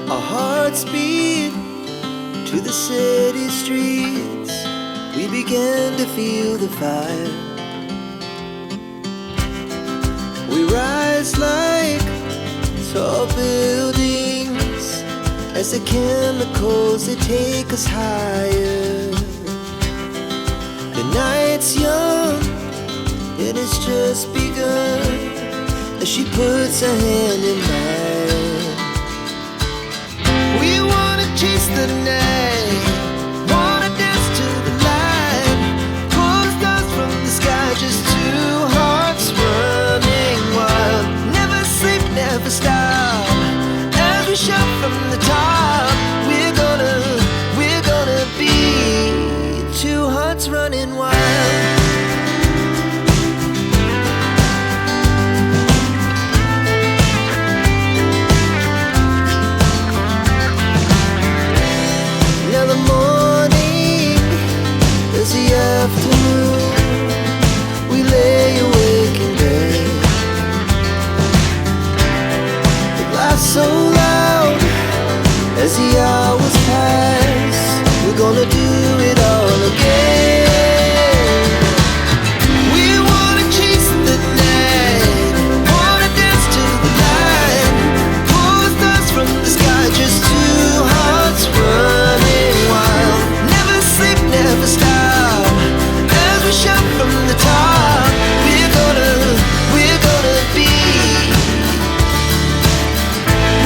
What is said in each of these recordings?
Our hearts beat to the city streets. We began to feel the fire. We rise like tall buildings as the chemicals, they take us higher. The night's young and it's just begun as she puts her hand in mine. We wanna chase the night, wanna dance to the light, pull stars from the sky, just two hearts running wild. Never sleep, never stop, as we shout from the top. We're gonna be two hearts running wild. Afternoon, we lay awake in bed. The laughs so loud as the hours pass. We're gonna do it all again. We wanna chase the night, wanna dance to the light, pull stars from the sky, just two hearts running wild. Never sleep, never stop, shout from the top. We're gonna be.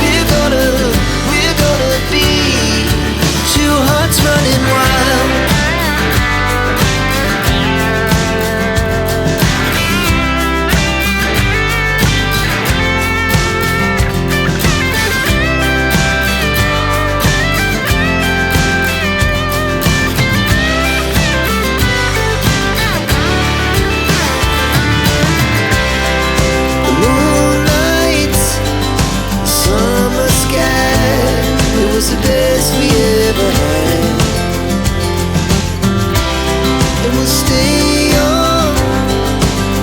We're gonna be two hearts running wild. The best we ever had, and we'll stay on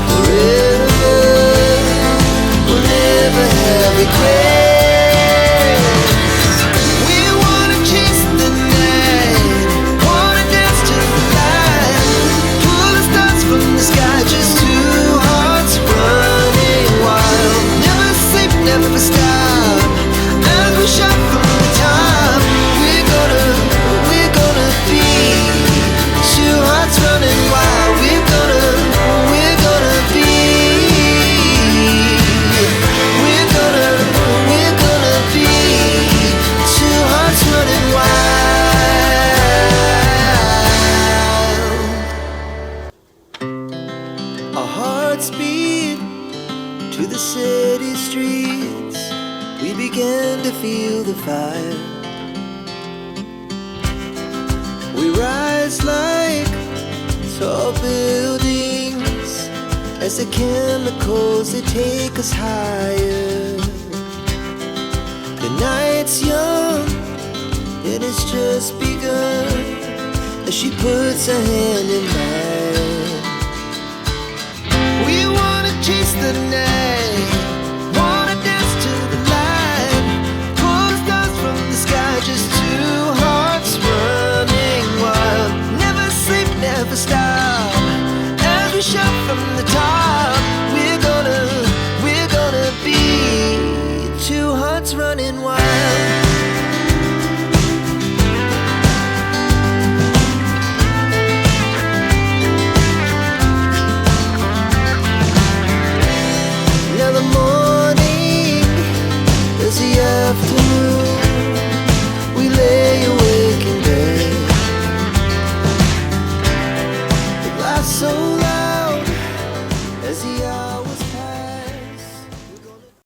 forever. We'll never have regrets. We wanna chase the night, wanna dance to the light, pull the stars from the sky, just two hearts running wild. Never sleep, never stop, as we shout from the top. Running wild, we're gonna be. We're gonna be two hearts running wild. Our hearts beat to the city streets. We began to feel the fire. We rise like tall buildings as the chemicals, they take us higher. The night's young and it's just begun as she puts her hand in mine. We wanna chase the night, wanna dance to the light, pull stars from the sky, just two hearts running wild. Never sleep, never stop, as we shout from the top. We're gonna be two hearts running wild.